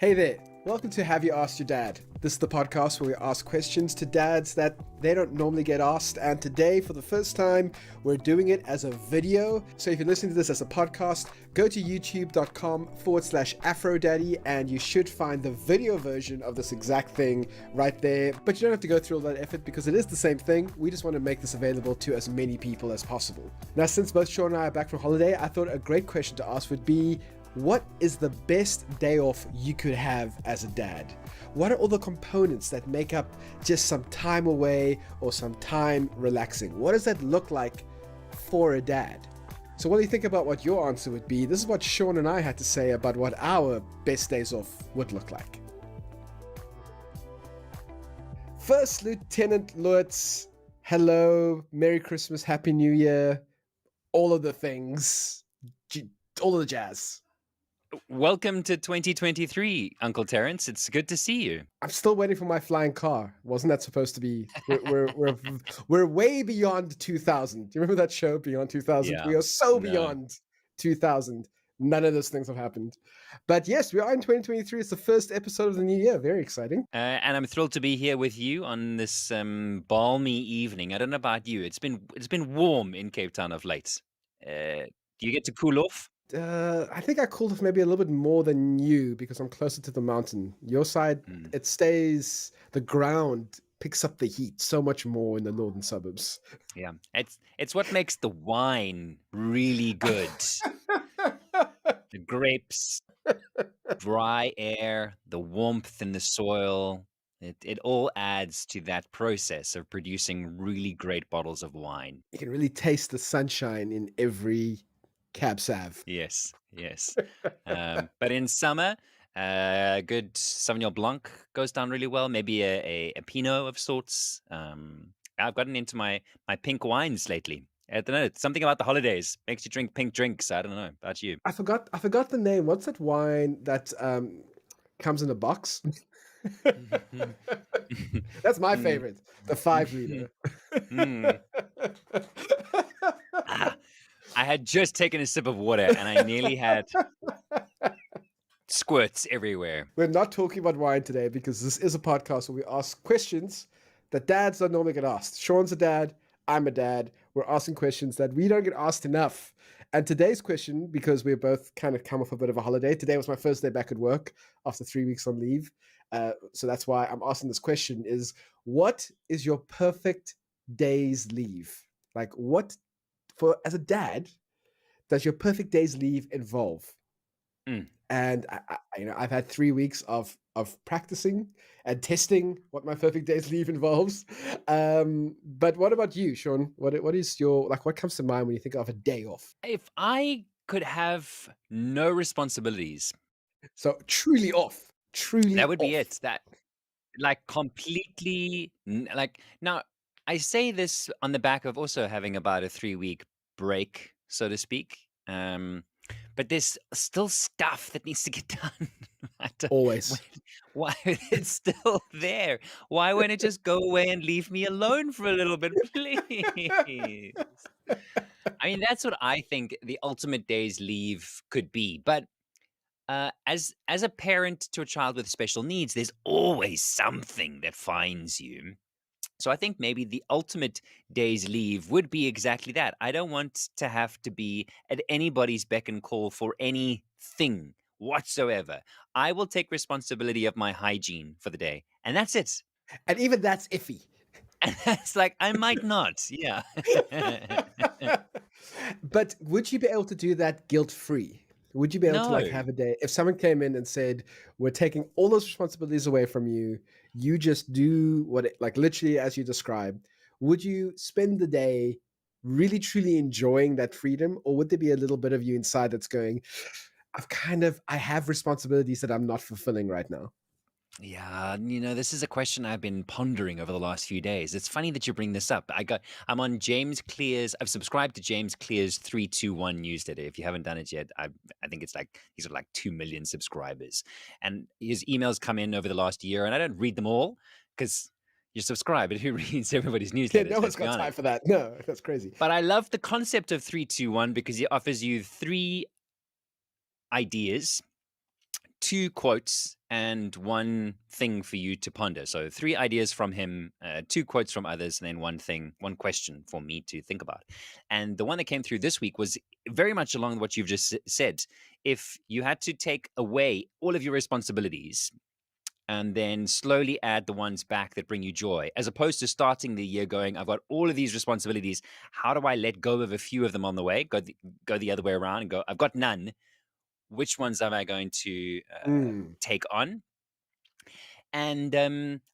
Hey there, welcome to Have You Asked Your Dad? This is the podcast where we ask questions to dads that they don't normally get asked, and today, for the first time, we're doing it as a video. So if you're listening to this as a podcast, go to youtube.com/AfroDaddy and you should find the video version of this exact thing right there. But you don't have to go through all that effort because it is the same thing. We just want to make this available to as many people as possible. Now, since both Sean and I are back from holiday, I thought a great question to ask would be, what is the best day off you could have as a dad? What are all the components that make up just some time away or some time relaxing? What does that look like for a dad? So while you think about what your answer would be, this is what Sean and I had to say about what our best days off would look like. First Lieutenant Lutz, hello, Merry Christmas, Happy New Year, all of the things, all of the jazz. Welcome to 2023, Uncle Terrence. It's good to see you. I'm still waiting for my flying car. Wasn't that supposed to be? We're way beyond 2000. Do you remember that show, Beyond 2000? Yeah. We are so No. beyond 2000. None of those things have happened. But yes, we are in 2023. It's the first episode of the new year. Very exciting. And I'm thrilled to be here with you on this balmy evening. I don't know about you. It's been warm in Cape Town of late. Do you get to cool off? I think I cooled off maybe a little bit more than you because I'm closer to the mountain. Your side, it stays, the ground picks up the heat so much more in the northern suburbs. Yeah, it's what makes the wine really good. The grapes, dry air, the warmth in the soil. It all adds to that process of producing really great bottles of wine. You can really taste the sunshine in every Cab Sav. Yes. But in summer, good Sauvignon Blanc goes down really well. Maybe a Pinot of sorts. I've gotten into my pink wines lately. I don't know. Something about the holidays makes you drink pink drinks. I don't know about you. I forgot the name. What's that wine that comes in a box? That's my favorite. The 5 liter. I had just taken a sip of water and I nearly had squirts everywhere. We're not talking about wine today because this is a podcast where we ask questions that dads don't normally get asked. Sean's a dad. I'm a dad. We're asking questions that we don't get asked enough. And today's question, because we're both kind of come off a bit of a holiday, today was my first day back at work after 3 weeks on leave. So that's why I'm asking this question is, what is your perfect day's leave? Like what, as a dad, does your perfect day's leave involve? And I've had 3 weeks of practicing and testing what my perfect day's leave involves. But what about you, Sean? What is your, like, what comes to mind when you think of a day off? If I could have no responsibilities, So truly off. that would be it. That, like, completely, like, now I say this on the back of also having about a 3-week break, so to speak. But there's still stuff that needs to get done. Always. Why it's still there? Why won't it just go away and leave me alone for a little bit, please? I mean, that's what I think the ultimate day's leave could be. But as a parent to a child with special needs, there's always something that finds you. So I think maybe the ultimate day's leave would be exactly that. I don't want to have to be at anybody's beck and call for anything whatsoever. I will take responsibility of my hygiene for the day, and that's it. And even that's iffy. And that's like, I might not. Yeah. But would you be able to do that guilt-free? Would you be able to like No. have a day if someone came in and said, we're taking all those responsibilities away from you, you just do what like literally as you described, would you spend the day really truly enjoying that freedom, or would there be a little bit of you inside that's going, I have responsibilities that I'm not fulfilling right now? Yeah, this is a question I've been pondering over the last few days. It's funny that you bring this up. I'm on James Clear's. I've subscribed to James Clear's 321 newsletter. If you haven't done it yet, I think it's like he's got like 2 million subscribers, and his emails come in over the last year, and I don't read them all because you're subscribed. But who reads everybody's newsletters? Yeah, no one's got time for that. No, that's crazy. But I love the concept of 321 because he offers you 3 ideas, 2 quotes, and one thing for you to ponder. So 3 ideas from him, 2 quotes from others, and then one question for me to think about. And the one that came through this week was very much along what you've just said. If you had to take away all of your responsibilities and then slowly add the ones back that bring you joy, as opposed to starting the year going, I've got all of these responsibilities. How do I let go of a few of them on the way? Go the other way around and go, I've got none. Which ones am I going to Mm. take on? And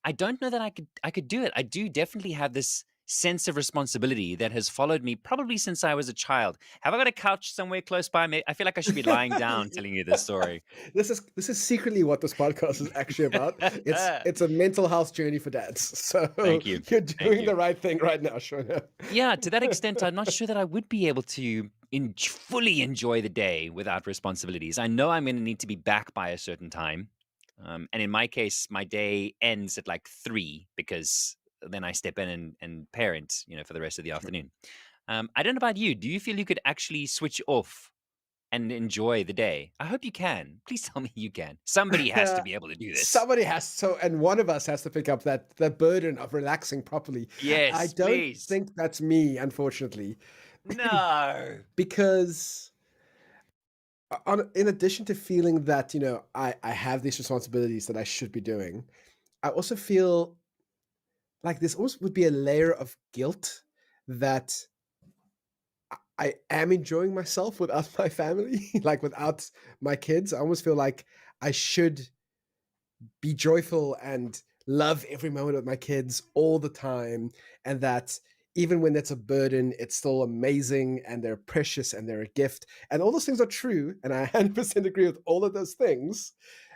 I don't know that I could do it. I do definitely have this sense of responsibility that has followed me probably since I was a child. Have I got a couch somewhere close by me? I feel like I should be lying down telling you this story. This is secretly what this podcast is actually about. It's a mental health journey for dads. So Thank you. you're Thank doing you. the right thing right now, Shona. Yeah, to that extent, I'm not sure that I would be able to fully enjoy the day without responsibilities. I know I'm going to need to be back by a certain time. And in my case, my day ends at like 3 because then I step in and parent, for the rest of the Sure. afternoon. I don't know about you. Do you feel you could actually switch off and enjoy the day? I hope you can. Please tell me you can. Somebody has to be able to do this. Somebody has to, and one of us has to pick up that burden of relaxing properly. I Yes, don't please. think that's me, unfortunately, No. because in addition to feeling that I have these responsibilities that I should be doing, I also feel like this almost would be a layer of guilt that I am enjoying myself without my family, like without my kids. I almost feel like I should be joyful and love every moment with my kids all the time, and that even when it's a burden, it's still amazing and they're precious and they're a gift. And all those things are true. And I 100% agree with all of those things.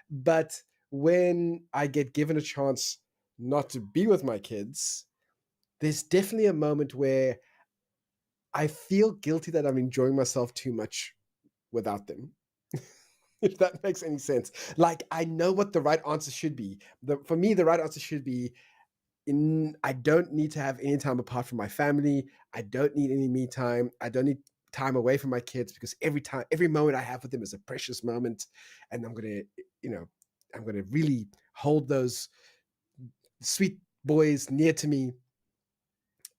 But when I get given a chance not to be with my kids, there's definitely a moment where I feel guilty that I'm enjoying myself too much without them. If that makes any sense. Like I know what the right answer should be. For me, the right answer should be I don't need to have any time apart from my family. I don't need any me time. I don't need time away from my kids because every moment I have with them is a precious moment. And I'm gonna really hold those sweet boys near to me.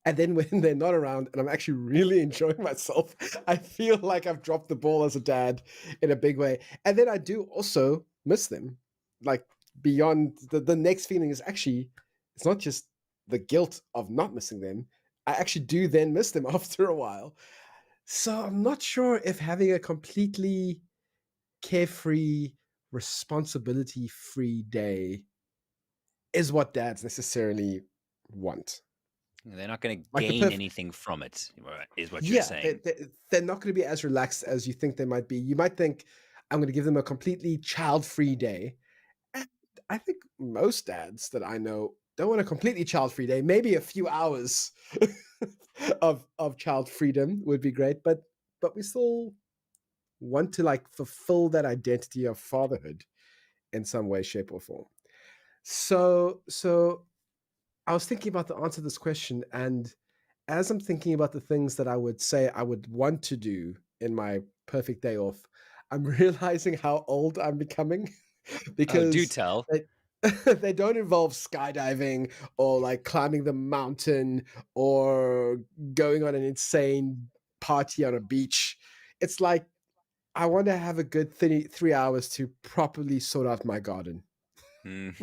And then when they're not around and I'm actually really enjoying myself, I feel like I've dropped the ball as a dad in a big way. And then I do also miss them. Like beyond the next feeling is actually, it's not just the guilt of not missing them. I actually do then miss them after a while. So I'm not sure if having a completely carefree, responsibility free day is what dads necessarily want. They're not going to Like the gain perfect, anything from it, is what you're yeah, saying. they're not going to be as relaxed as you think they might be. You might think, I'm going to give them a completely child-free day. And I think most dads that I know don't want a completely child-free day. Maybe a few hours of child freedom would be great, but we still want to like fulfill that identity of fatherhood in some way, shape, or form. So I was thinking about the answer to this question, and as I'm thinking about the things that I would say I would want to do in my perfect day off, I'm realizing how old I'm becoming Oh, do because tell. they, they don't involve skydiving or like climbing the mountain or going on an insane party on a beach. It's like I want to have a good 3 hours to properly sort out my garden. Mm.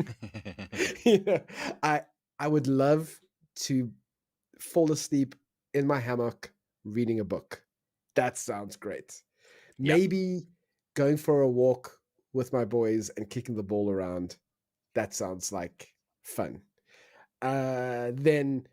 you know, I I would love to fall asleep in my hammock reading a book. That sounds great. Yep. Maybe going for a walk with my boys and kicking the ball around. That sounds like fun. Then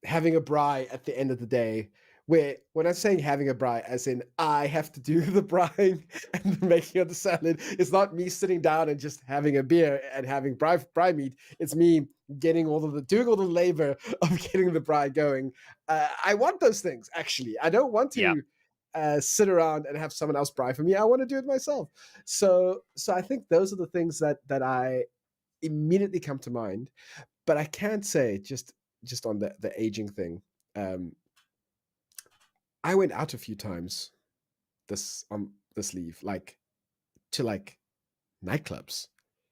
having a braai at the end of the day, where when I'm saying having a braai, as in I have to do the braaiing and the making of the salad, it's not me sitting down and just having a beer and having braai meat. It's me getting doing all the labor of getting the braai going. I want those things actually. I don't want Yep. to sit around and have someone else braai for me. I want to do it myself. So I think those are the things that I immediately come to mind. But I can't say just on the aging thing. Um, I went out a few times this leave, like to like nightclubs,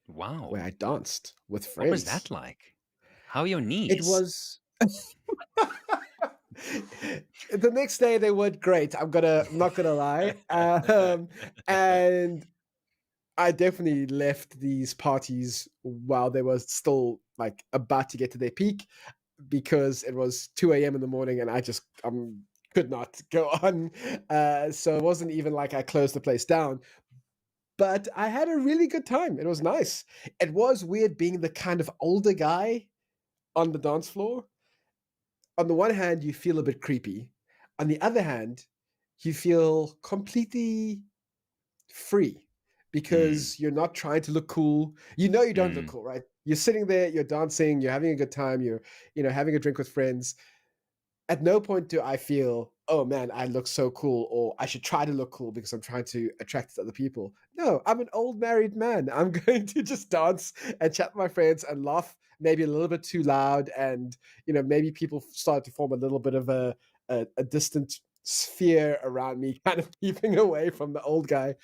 Wow. where I danced with What was friends. that like? How are your It knees? was the next day they weren't great. I'm not gonna lie. And I definitely left these parties while they were still like about to get to their peak because it was 2 a.m. in the morning and I just could not go on. So it wasn't even like I closed the place down, but I had a really good time. It was nice. It was weird being the kind of older guy on the dance floor. On the one hand, you feel a bit creepy. On the other hand, you feel completely free Mm, because you're not trying to look cool. You know you don't look mm, cool, right? You're sitting there, you're dancing, you're having a good time, you're having a drink with friends. At no point do I feel, oh man, I look so cool, or I should try to look cool because I'm trying to attract other people. No, I'm an old married man. I'm going to just dance and chat with my friends and laugh maybe a little bit too loud. And, maybe people start to form a little bit of a distant sphere around me, kind of keeping away from the old guy.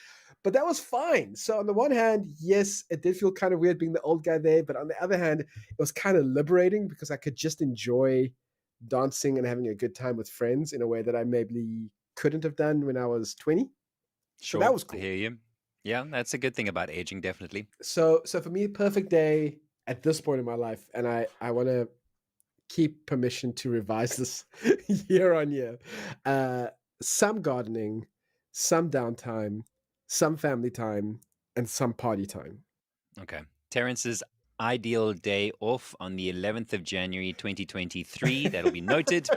But that was fine. So on the one hand, yes, it did feel kind of weird being the old guy there. But on the other hand, it was kind of liberating because I could just enjoy dancing and having a good time with friends in a way that I maybe couldn't have done when I was 20. So that sure, was I cool. hear you. Yeah, that's a good thing about aging, definitely. So for me, perfect day at this point in my life, and I want to keep permission to revise this year on year. Uh, some gardening, some downtime, some family time, and some party time. Okay. Terrence's ideal day off on the 11th of January 2023. That'll be noted.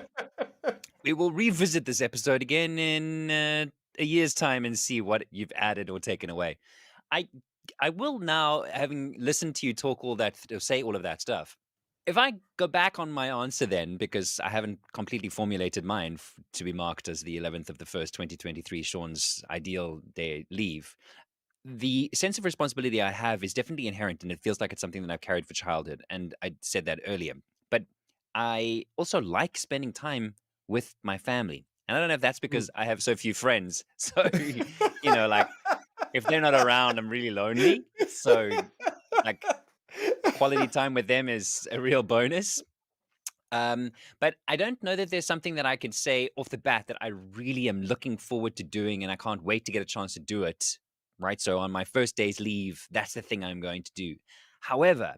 We will revisit this episode again in a year's time and see what you've added or taken away. I I will now, having listened to you talk all that, or say all of that stuff. If I go back on my answer then, because I haven't completely formulated mine to be marked as the 11th of the 1st, 2023, Sean's ideal day leave, the sense of responsibility I have is definitely inherent, and it feels like it's something that I've carried for childhood. And I said that earlier. But I also like spending time with my family. And I don't know if that's Mm. because I have so few friends. So, like if they're not around, I'm really lonely. So, like, quality time with them is a real bonus. But I don't know that there's something that I could say off the bat that I really am looking forward to doing and I can't wait to get a chance to do it. Right. So on my first day's leave, that's the thing I'm going to do. However,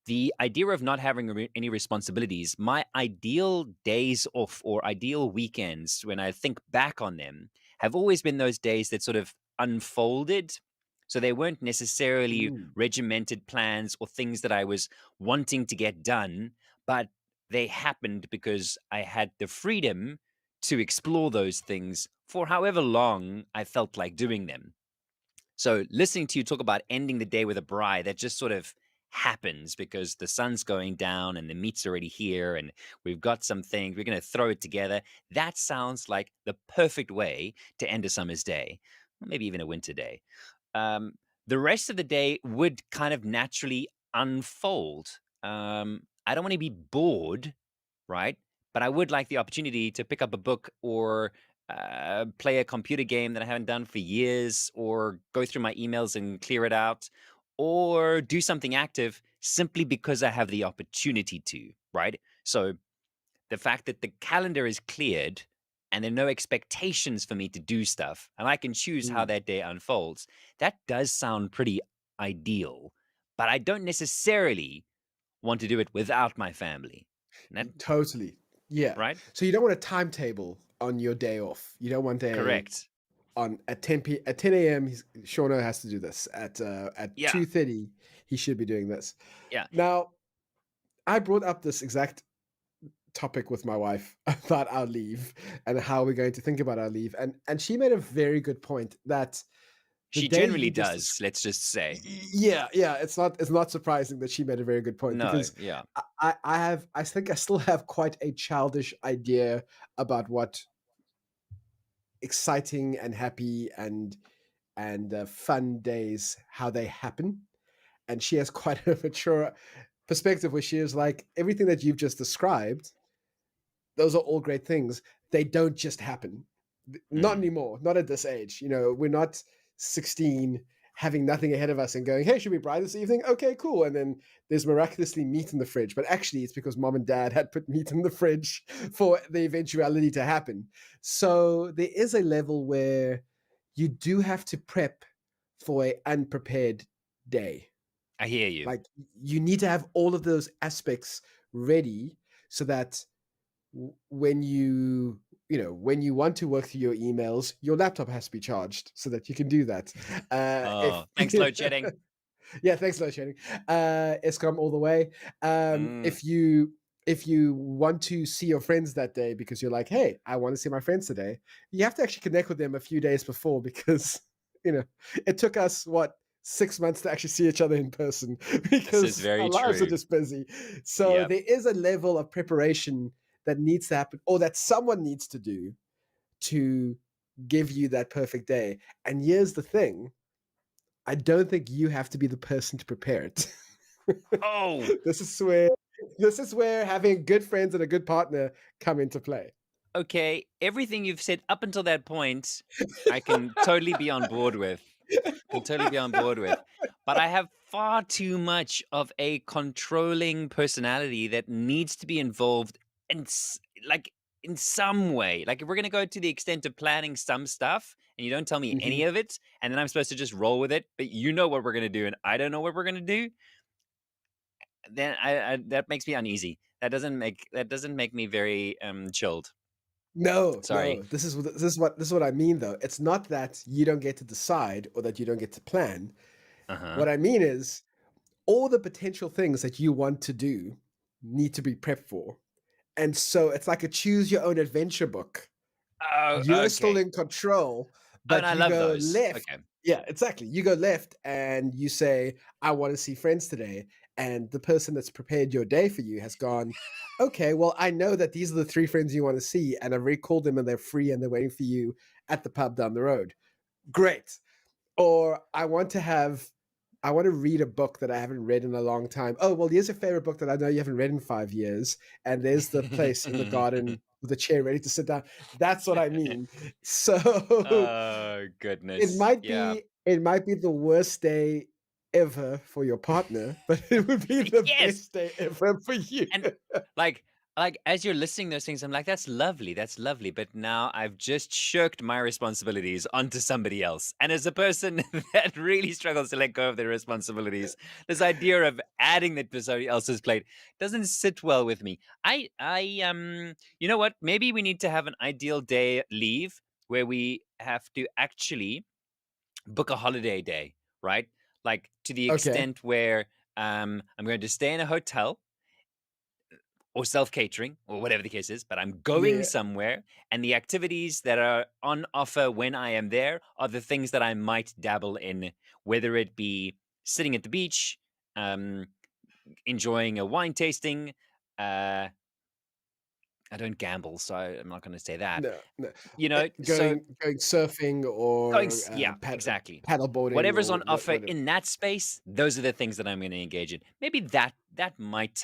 the idea of not having any responsibilities, my ideal days off or ideal weekends, when I think back on them, have always been those days that sort of unfolded. So they weren't necessarily Mm. regimented plans or things that I was wanting to get done, but they happened because I had the freedom to explore those things for however long I felt like doing them. So listening to you talk about ending the day with a braai, that just sort of happens because the sun's going down and the meat's already here and we've got some things, we're going to throw it together. That sounds like the perfect way to end a summer's day, or maybe even a winter day. Um, the rest of the day would kind of naturally unfold. I don't want to be bored, right? But I would like the opportunity to pick up a book or play a computer game that I haven't done for years, or go through my emails and clear it out, or do something active simply because I have the opportunity to, right? So the fact that the calendar is cleared and there are no expectations for me to do stuff and I can choose how Mm. that day unfolds, that does sound pretty ideal. But I don't necessarily want to do it without my family. And that, Totally. Yeah. right? So you don't want a timetable on your day off. You don't want a Correct. on at 10 a.m. Shauno has to do this. At Yeah. 2:30 he should be doing this. Yeah. Now, I brought up this exact topic with my wife about our leave and how we're going to think about our leave, and she made a very good point that the She day generally you just does, let's just say. yeah, it's not surprising that she made a very good point No, because yeah. I think I still have quite a childish idea about what exciting and happy and fun days, how they happen. And she has quite a mature perspective where she is like, everything that you've just described, those are all great things. They don't just happen. Not Mm, anymore, not at this age. We're not 16 having nothing ahead of us and going, hey, should we bride this evening? Okay, cool. And then there's miraculously meat in the fridge. But actually, it's because mom and dad had put meat in the fridge for the eventuality to happen. So there is a level where you do have to prep for an unprepared day. I hear you. Like you need to have all of those aspects ready so that when when you want to work through your emails, your laptop has to be charged so that you can do that. Oh, thanks, load shedding. Yeah, thanks, load shedding. Escom all the way. If you want to see your friends that day because you're like, hey, I want to see my friends today, you have to actually connect with them a few days before because it took us 6 months to actually see each other in person because our lives are just busy. So there is a level of preparation that needs to happen or that someone needs to do to give you that perfect day. And here's the thing. I don't think you have to be the person to prepare it. Oh, this is where having good friends and a good partner come into play. Okay, everything you've said up until that point, I can totally be on board with. But I have far too much of a controlling personality that needs to be involved in in some way. Like if we're going to go to the extent of planning some stuff and you don't tell me any of it and then I'm supposed to just roll with it, but you know what we're going to do and I don't know what we're going to do, then I that makes me uneasy. That doesn't make me very chilled. No, Sorry. no. This is what I mean though. It's not that you don't get to decide or that you don't get to plan. What I mean is all the potential things that you want to do need to be prepped for. And so it's like a choose your own adventure book. Oh, You're okay. still in control, but and I you love go those. left. Okay. Yeah, exactly. You go left and you say, I want to see friends today. And the person that's prepared your day for you has gone, okay, well, I know that these are the 3 friends you want to see. And I've already called them and they're free and they're waiting for you at the pub down the road. Great. Or I want to read a book that I haven't read in a long time. Oh, well, here's a favorite book that I know you haven't read in 5 years. And there's the place in the garden with a chair ready to sit down. That's what I mean. So oh goodness. it might be the worst day ever for your partner, but it would be the best day ever for you. And like as you're listening to those things, I'm like, that's lovely. But now I've just shirked my responsibilities onto somebody else. And as a person that really struggles to let go of their responsibilities, this idea of adding that to somebody else's plate doesn't sit well with me. I you know what? Maybe we need to have an ideal day leave where we have to actually book a holiday day, right? Like to the extent where I'm going to stay in a hotel or self-catering or whatever the case is, but I'm going somewhere and the activities that are on offer when I am there are the things that I might dabble in, whether it be sitting at the beach, enjoying a wine tasting. I don't gamble, so I'm not going to say that. No. Going surfing or exactly. paddleboarding, Whatever's on offer whatever. in that space, those are the things that I'm going to engage in. Maybe that might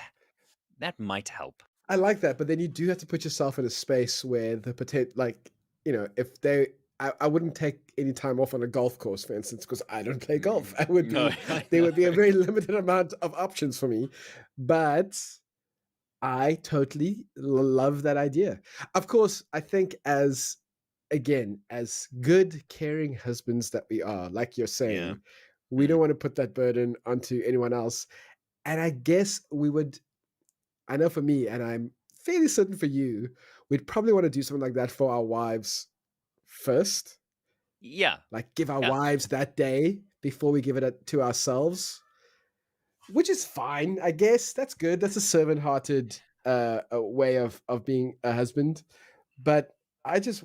help. I like that, but then you do have to put yourself in a space where the potential, if I wouldn't take any time off on a golf course, for instance, because I don't play golf. There would be a very limited amount of options for me, but I totally love that idea. Of course, I think as good, caring husbands that we are, like you're saying, we don't want to put that burden onto anyone else. And I guess I know for me, and I'm fairly certain for you, we'd probably want to do something like that for our wives first. Yeah. Like give our wives that day before we give it to ourselves. Which is fine, I guess. That's good. That's a servant-hearted way of being a husband. But I just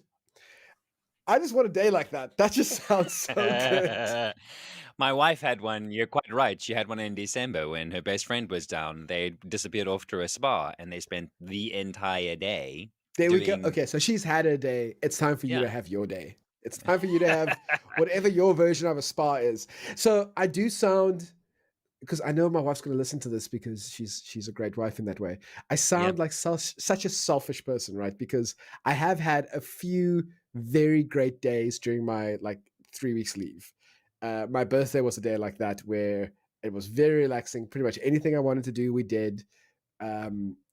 want a day like that. That just sounds so good. My wife had one. You're quite right. She had one in December when her best friend was down. They disappeared off to a spa and they spent the entire day. There we go. Okay, so she's had her day. It's time for you to have your day. It's time for you to have whatever your version of a spa is. So I do sound, because I know my wife's going to listen to this because she's a great wife in that way. I sound like such a selfish person, right? Because I have had a few very great days during my 3 weeks leave. My birthday was a day like that where it was very relaxing. Pretty much anything I wanted to do, we did.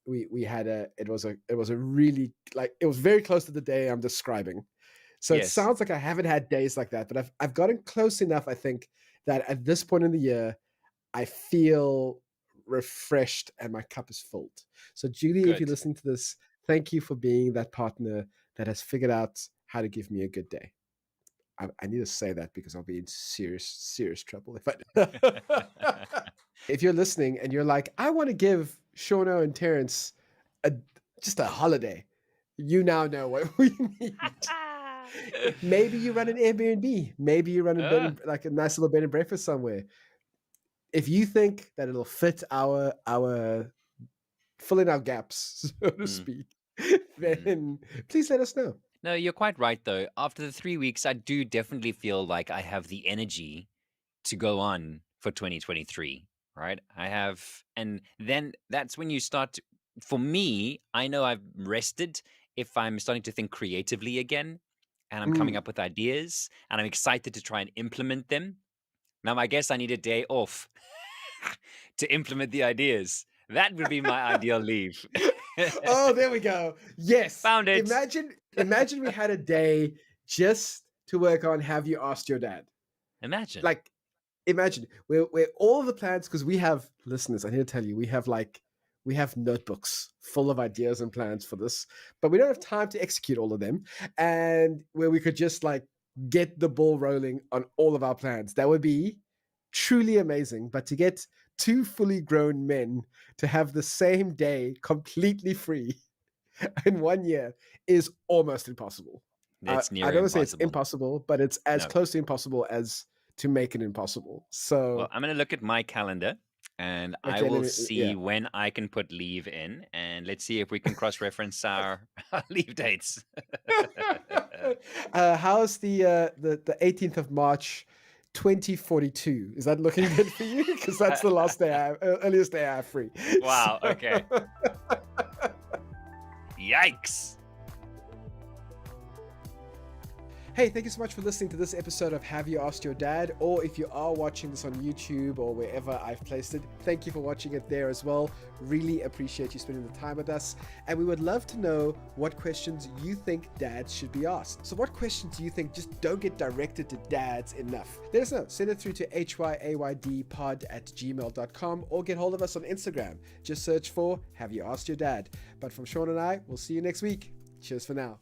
We had it was a really, like, it was very close to the day I'm describing. So it Yes. sounds like I haven't had days like that, but I've gotten close enough, I think, that at this point in the year, I feel refreshed and my cup is filled. So Julie, if you're Good. listening to this, thank you for being that partner that has figured out how to give me a good day. I need to say that because I'll be in serious trouble if I. If you're listening and you're like, I want to give Shauno and Terrence a just a holiday, you now know what we need. Maybe you run an Airbnb. Maybe you run a bed Ah, and, like a nice little bed and breakfast somewhere. If you think that it'll fit our fill in our gaps, so to mm, speak, mm. then please let us know. No, you're quite right, though. After the 3 weeks, I do definitely feel like I have the energy to go on for 2023, right? I have, and then that's when you start. For me, I know I've rested if I'm starting to think creatively again and I'm coming Mm. up with ideas and I'm excited to try and implement them. Now, I guess I need a day off to implement the ideas. That would be my ideal leave. Oh, there we go. Yes. Found it. Imagine we had a day just to work on Have You Asked Your Dad? Imagine. Like, imagine where all of the plans, because we have listeners, I need to tell you, we have notebooks full of ideas and plans for this, but we don't have time to execute all of them. And where we could just like get the ball rolling on all of our plans. That would be truly amazing. But to get two fully grown men to have the same day completely free in 1 year is almost impossible. It's I near don't want to say it's impossible. impossible, but it's as No. close to impossible as to make it impossible. Well, So, I'm going to look at my calendar and I okay, will yeah. see when I can put leave in. And let's see if we can cross reference our leave dates. How's the 18th of March 2042? Is that looking good for you? Because that's the last day earliest day I have free. Wow. So- Okay. Yikes. Hey, thank you so much for listening to this episode of Have You Asked Your Dad? Or if you are watching this on YouTube or wherever I've placed it, thank you for watching it there as well. Really appreciate you spending the time with us. And we would love to know what questions you think dads should be asked. So what questions do you think just don't get directed to dads enough? Let us know. Send it through to hyaydpod@gmail.com or get hold of us on Instagram. Just search for Have You Asked Your Dad? But from Sean and I, we'll see you next week. Cheers for now.